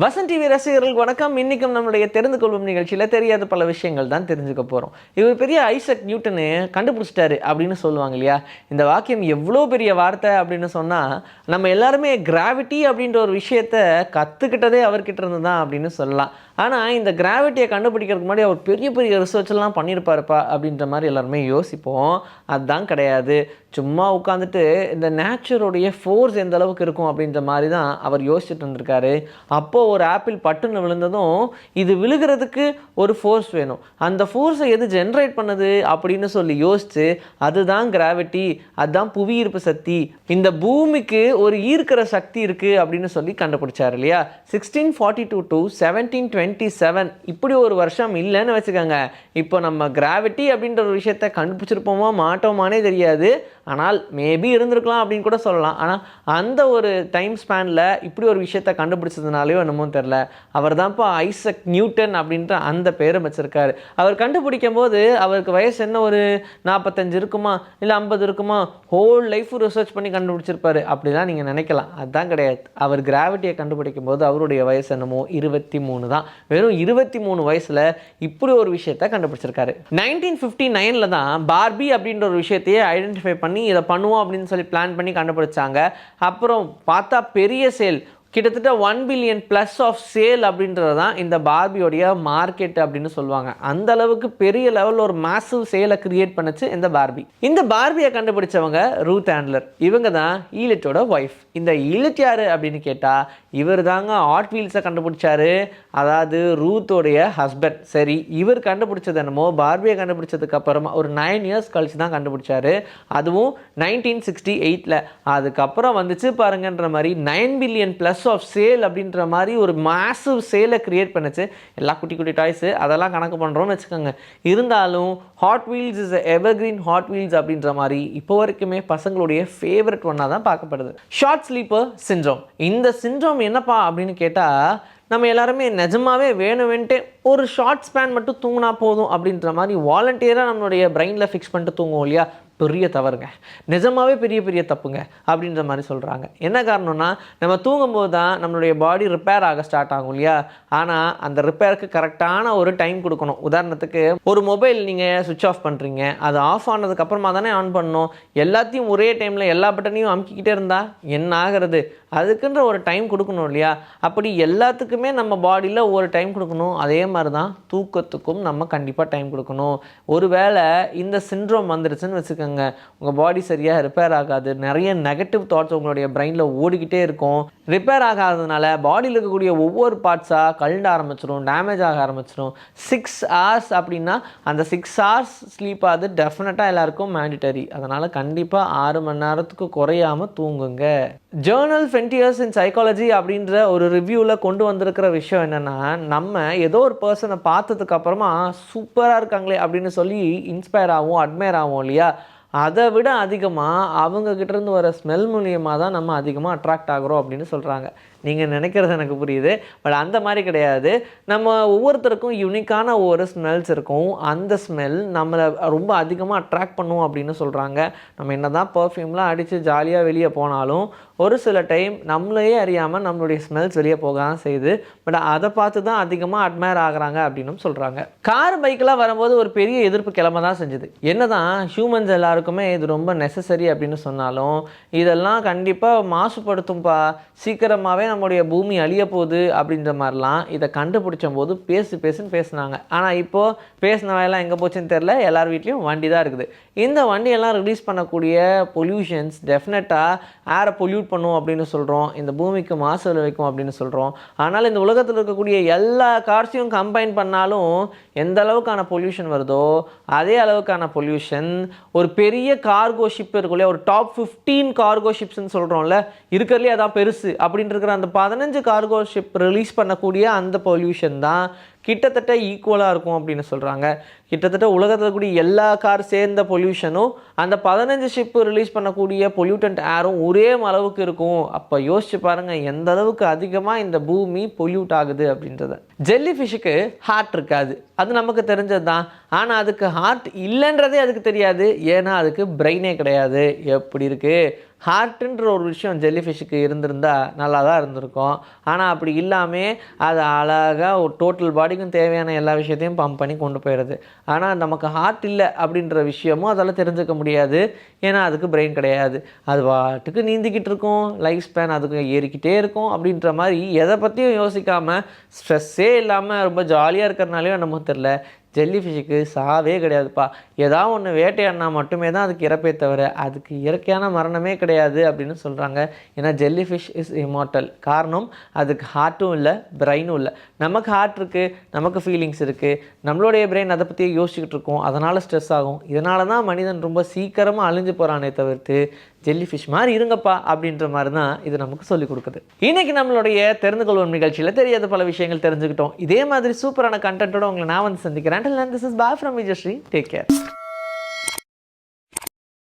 Vasan TV ரசிகர்களுக்கு வணக்கம். இன்னைக்கும் நம்மளுடைய தெரிந்து கொள்ளும் நிகழ்ச்சியில் தெரியாத பல விஷயங்கள் தான் தெரிஞ்சுக்க போகிறோம். இவர் பெரிய ஐசக் நியூட்டனு கண்டுபிடிச்சிட்டாரு அப்படின்னு சொல்லுவாங்க இல்லையா? இந்த வாக்கியம் எவ்வளோ பெரிய வார்த்தை அப்படின்னு சொன்னால், நம்ம எல்லாருமே கிராவிட்டி அப்படின்ற ஒரு விஷயத்த கற்றுக்கிட்டதே அவர்கிட்ட இருந்து தான் அப்படின்னு சொல்லலாம். ஆனால் இந்த கிராவிட்டியை கண்டுபிடிக்கிறதுக்கு முன்னாடி அவர் பெரிய பெரிய ரிசர்ச்லாம் பண்ணியிருப்பாருப்பா அப்படின்ற மாதிரி எல்லாருமே யோசிப்போம். அதுதான் கிடையாது. சும்மா உட்காந்துட்டு இந்த நேச்சருடைய ஃபோர்ஸ் எந்த அளவுக்கு இருக்கும் அப்படின்ற மாதிரி தான் அவர் யோசிச்சுட்டு இருந்திருக்காரு. அப்போது ஒரு ஆப்பிள் பட்டுன்னு விழுந்ததும் இது விழுகிறதுக்கு ஒரு ஃபோர்ஸ் வேணும், அந்த ஃபோர்ஸை எது ஜென்ரேட் பண்ணுது அப்படின்னு சொல்லி யோசிச்சு அதுதான் கிராவிட்டி, அதுதான் புவியீர்ப்பு சக்தி, இந்த பூமிக்கு ஒரு ஈர்க்கிற சக்தி இருக்குது அப்படின்னு சொல்லி கண்டுபிடிச்சார் இல்லையா? 1642 to 1727 இப்படி ஒரு வருஷம் இல்லைன்னு வச்சுக்கோங்க. இப்போ நம்ம கிராவிட்டி அப்படின்ற ஒரு விஷயத்தை கண்டுபிடிச்சிருப்போமா மாட்டோமானே தெரியாது. ஆனால் மேபி இருந்திருக்கலாம் அப்படின்னு கூட சொல்லலாம். ஆனால் அந்த ஒரு டைம் ஸ்பேனில் இப்படி ஒரு விஷயத்தை கண்டுபிடிச்சதுனாலையோ என்னமோ தெரில, அவர் தான்ப்பா ஐசக் நியூட்டன் அப்படின்ற அந்த பேரை வச்சுருக்காரு. அவர் கண்டுபிடிக்கும் போது அவருக்கு வயசு என்ன, ஒரு 45 இருக்குமா இல்லை 50 இருக்குமா? ஹோல் லைஃப் ரிசர்ச் பண்ணி கண்டுபிடிச்சிருப்பாரு அப்படிலாம் நீங்கள் நினைக்கலாம். அதுதான் கிடையாது. அவர் கிராவிட்டியை கண்டுபிடிக்கும் போது அவருடைய வயசு என்னமோ 23 தான். வெறும் 23 வயசில் இப்படி ஒரு விஷயத்தை கண்டுபிடிச்சிருக்காரு. 1959 தான் பார்பி அப்படின்ற ஒரு விஷயத்தையே ஐடென்டிஃபை பண்ணி இதை பண்ணுவோம் அப்படின்னு சொல்லி பிளான் பண்ணி கண்டுபிடிச்சாங்க. அப்புறம் பார்த்தா பெரிய சேல், கிட்டத்தட்ட 1 பில்லியன் ப்ளஸ் ஆஃப் சேல் அப்படின்றது தான் இந்த பார்பியோடைய மார்க்கெட் அப்படின்னு சொல்லுவாங்க. அந்த அளவுக்கு பெரிய லெவலில் ஒரு மேசிவ் சேலை கிரியேட் பண்ணுச்சு இந்த பார்பி. இந்த பார்பியை கண்டுபிடிச்சவங்க ரூத் ஆண்ட்லர். இவங்க தான் ஈலிட்டோட ஒய்ஃப். இந்த ஈலிட் யாரு அப்படின்னு கேட்டால், இவர் தாங்க ஹாட் வீல்ஸை கண்டுபிடிச்சாரு, அதாவது ரூத்தோடைய ஹஸ்பண்ட். சரி, இவர் கண்டுபிடிச்சது என்னமோ பார்பியை கண்டுபிடிச்சதுக்கு அப்புறமா ஒரு 9 இயர்ஸ் கழிச்சு தான் கண்டுபிடிச்சாரு. அதுவும் 1968. அதுக்கப்புறம் வந்துச்சு பாருங்கன்ற மாதிரி 9 பில்லியன் ப்ளஸ் ஆஃப் சேல் அப்படின்ற மாதிரி ஒரு மேசிவ் சேலை கிரியேட் பண்ணுச்சு. எல்லா குட்டி குட்டி டாய்ஸு அதெல்லாம் கணக்கு பண்ணுறோன்னு வச்சுக்கோங்க. இருந்தாலும் hot wheels is evergreen hot wheels அப்படின்ற மாதிரி இப்போ வரைக்குமே பசங்களுடைய ஃபேவரட் ஒன்னாக தான் பார்க்கப்படுது. Short sleeper syndrome. இந்த சிண்ட்ரோம் என்னப்பா அப்படின்னு கேட்டால், நம்ம எல்லாருமே நிஜமாவே வேணுமென்ட்டு ஒரு ஷார்ட் ஸ்பேன் மட்டும் தூங்கினா போதும் அப்படின்ற மாதிரி வாலண்டியராக நம்மளுடைய பிரெயினில் ஃபிக்ஸ் பண்ணிட்டு தூங்குவோம் இல்லையா? பெரிய தவறுங்க, நிஜமாவே பெரிய பெரிய தப்புங்க அப்படின்ற மாதிரி சொல்கிறாங்க. என்ன காரணம்னா, நம்ம தூங்கும்போது தான் நம்மளுடைய பாடி ரிப்பேர் ஆக ஸ்டார்ட் ஆகும் இல்லையா? ஆனால் அந்த ரிப்பேருக்கு கரெக்டான ஒரு டைம் கொடுக்கணும். உதாரணத்துக்கு ஒரு மொபைல் நீங்கள் சுவிட்ச் ஆஃப் பண்ணுறீங்க, அது ஆஃப் ஆனதுக்கப்புறமா தானே ஆன் பண்ணணும். எல்லாத்தையும் ஒரே டைமில் எல்லா பட்டனையும் அமுக்கிக்கிட்டே இருந்தால் என்ன ஆகிறது? அதுக்குன்ற ஒரு டைம் கொடுக்கணும் இல்லையா? அப்படி எல்லாத்துக்குமே நம்ம பாடியில் ஒரு டைம் கொடுக்கணும். அதே மாதிரி தான் தூக்கத்துக்கும் நம்ம கண்டிப்பாக டைம் கொடுக்கணும். ஒருவேளை இந்த சிண்ட்ரோம் வந்துருச்சுன்னு வச்சுக்கோங்க, உங்கள் பாடி சரியாக ரிப்பேர் ஆகாது. நிறைய நெகட்டிவ் தாட்ஸ் உங்களுடைய பிரெயினில் ஓடிக்கிட்டே இருக்கும். ரிப்பேர் ஆகாததுனால பாடியில் இருக்கக்கூடிய ஒவ்வொரு பார்ட்ஸாக கழண்ட ஆரம்பிச்சிடும், டேமேஜ் ஆக ஆரம்பிச்சிடும். 6 hours அப்படின்னா அந்த 6 hours ஸ்லீப் அது டெஃபினட்டாக எல்லாருக்கும் மேண்டிட்டரி. அதனால் கண்டிப்பாக 6 மணி நேரத்துக்கு குறையாமல் தூங்குங்க. ஜேர்னல் ஃபென்டியர்ஸ் இன் சைக்காலஜி அப்படின்ற ஒரு ரிவ்யூவில் கொண்டு வந்திருக்கிற விஷயம் என்னென்னா, நம்ம ஏதோ ஒரு பர்சனை பார்த்ததுக்கு அப்புறமா சூப்பராக இருக்காங்களே அப்படின்னு சொல்லி இன்ஸ்பயர் ஆகும், அட்மையர் ஆகும் இல்லையா? அதை விட அதிகமாக அவங்கக்கிட்டேருந்து வர ஸ்மெல் மூலியமாக தான் நம்ம அதிகமாக அட்ராக்ட் ஆகிறோம் அப்படின்னு சொல்கிறாங்க. நீங்கள் நினைக்கிறது எனக்கு புரியுது, பட் அந்த மாதிரி கிடையாது. நம்ம ஒவ்வொருத்தருக்கும் யூனிக்கான ஒவ்வொரு ஸ்மெல்ஸ் இருக்கும். அந்த ஸ்மெல் நம்மளை ரொம்ப அதிகமாக அட்ராக்ட் பண்ணும் அப்படின்னு சொல்கிறாங்க. நம்ம என்ன தான் பர்ஃப்யூம்லாம் அடித்து ஜாலியாக வெளியே போனாலும் ஒரு சில டைம் நம்மளையே அறியாமல் நம்மளுடைய ஸ்மெல்ஸ் வெளியே போக தான் செய்யுது. பட் அதை பார்த்து தான் அதிகமாக அட்மையர் ஆகிறாங்க அப்படின்னு சொல்கிறாங்க. கார் பைக்கெலாம் வரும்போது ஒரு பெரிய எதிர்ப்பு கிளம்ப தான் செஞ்சுது. என்ன தான் ஹியூமன்ஸ் எல்லாருக்குமே இது ரொம்ப நெசசரி அப்படின்னு சொன்னாலும், இதெல்லாம் கண்டிப்பாக மாசுபடுத்தும்பா, சீக்கிரமாகவே நம்முடைய பூமி அழிய போகுது அப்படின்ற மாதிரிலாம் இதை கண்டுபிடிச்ச போது பேசுன்னு பேசுனாங்க. ஆனால் இப்போது பேசின வேலைலாம் எங்கே போச்சுன்னு தெரில. எல்லார் வீட்லேயும் வண்டி தான் இருக்குது. இந்த வண்டியெல்லாம் ரிலீஸ் பண்ணக்கூடிய பொல்யூஷன்ஸ் டெஃபினட்டாக ஏரை பொல்யூட் பண்ணும் அப்படின்னு சொல்கிறோம், இந்த பூமிக்கு மாசு விளைவிக்கும் அப்படின்னு சொல்கிறோம். ஆனால் இந்த உலகத்தில் இருக்கக்கூடிய எல்லா கார்ஸையும் கம்பைன் பண்ணாலும் எந்த அளவுக்கான பொல்யூஷன் வருதோ அதே அளவுக்கான பொல்யூஷன் ஒரு பெரிய கார்கோ ஷிப் இருக்கும் இல்லையா? ஒரு டாப் 15 கார்கோ ஷிப்ஸ்ன்னு சொல்கிறோம்ல, இருக்கிறதுலே அதான் பெருசு அப்படின்னு இருக்கிற அந்த 15 கார்கோ ஷிப் ரிலீஸ் பண்ணக்கூடிய அந்த பொல்யூஷன் தான் கிட்டத்தட்ட ஈக்குவலாக இருக்கும் அப்படின்னு சொல்கிறாங்க. கிட்டத்தட்ட உலகத்தில் கூடிய எல்லா கார் சேர்ந்த பொல்யூஷனும் அந்த 15 ஷிப்பு ரிலீஸ் பண்ணக்கூடிய பொல்யூட்டன்ட் ஏரும் ஒரே அளவுக்கு இருக்கும். அப்போ யோசிச்சு பாருங்கள் எந்த அளவுக்கு அதிகமாக இந்த பூமி பொல்யூட் ஆகுது அப்படின்றத. ஜெல்லி ஃபிஷ்ஷுக்கு ஹார்ட் இருக்காது, அது நமக்கு தெரிஞ்சது தான். ஆனால் அதுக்கு ஹார்ட் இல்லைன்றதே அதுக்கு தெரியாது, ஏன்னா அதுக்கு பிரெயினே கிடையாது. எப்படி இருக்குது? ஹார்ட்டுன்ற ஒரு விஷயம் ஜெல்லி ஃபிஷ்ஷுக்கு இருந்திருந்தால் நல்லா தான் இருந்திருக்கும். ஆனால் அப்படி இல்லாமல் அது அழகாக ஒரு டோட்டல் பாடிக்கும் தேவையான எல்லா விஷயத்தையும் பம்ப் பண்ணி கொண்டு போயிடுது. ஆனால் நமக்கு ஹார்ட் இல்லை அப்படின்ற விஷயமும் அதால் தெரிஞ்சுக்க முடியாது. ஏன்னா அதுக்கு பிரெயின் கிடையாது. அது பாட்டுக்கு நீந்திக்கிட்டு இருக்கும், லைஃப் ஸ்பேன் அதுக்கு ஏறிக்கிட்டே இருக்கும். அப்படின்ற மாதிரி எதை பற்றியும் யோசிக்காமல் ஸ்ட்ரெஸ்ஸே இல்லாமல் ரொம்ப ஜாலியாக இருக்கிறனாலையும் நமக்கு தெரில, ஜெல்லி ஃபிஷ்ஷுக்கு சாவே கிடையாதுப்பா. ஏதாவது ஒன்று வேட்டையாடினா மட்டுமே தான் அதுக்கு இறப்பே தவிர அதுக்கு இயற்கையான மரணமே கிடையாது அப்படின்னு சொல்கிறாங்க. ஏன்னா ஜெல்லி ஃபிஷ் இஸ் இம்மார்ட்டல். காரணம் அதுக்கு ஹார்ட்டும் இல்லை, பிரெயினும் இல்லை. நமக்கு ஹார்ட் இருக்குது, நமக்கு ஃபீலிங்ஸ் இருக்குது, நம்மளுடைய பிரெயின் அதை பற்றி யோசிச்சுக்கிட்டு இருக்கோம், அதனால் ஸ்ட்ரெஸ் ஆகும். இதனால தான் மனிதன் ரொம்ப சீக்கிரமாக அழிஞ்சு போகிறானே தவிர்த்து ஜெல்லி ஃபிஷ் மாதிரி இருங்கப்பா அப்படின்ற மாதிரி தான் இது நமக்கு சொல்லிக் கொடுக்குது. இன்றைக்கி நம்மளுடைய தெரிந்து கொள்வோம் நிகழ்ச்சியில் தெரியாத பல விஷயங்கள் தெரிஞ்சுக்கிட்டோம். இதே மாதிரி சூப்பரான கண்டென்ட்டோட உங்களை நான் வந்து சந்திக்கிறேன். This is bye from Vijayashree. Take care.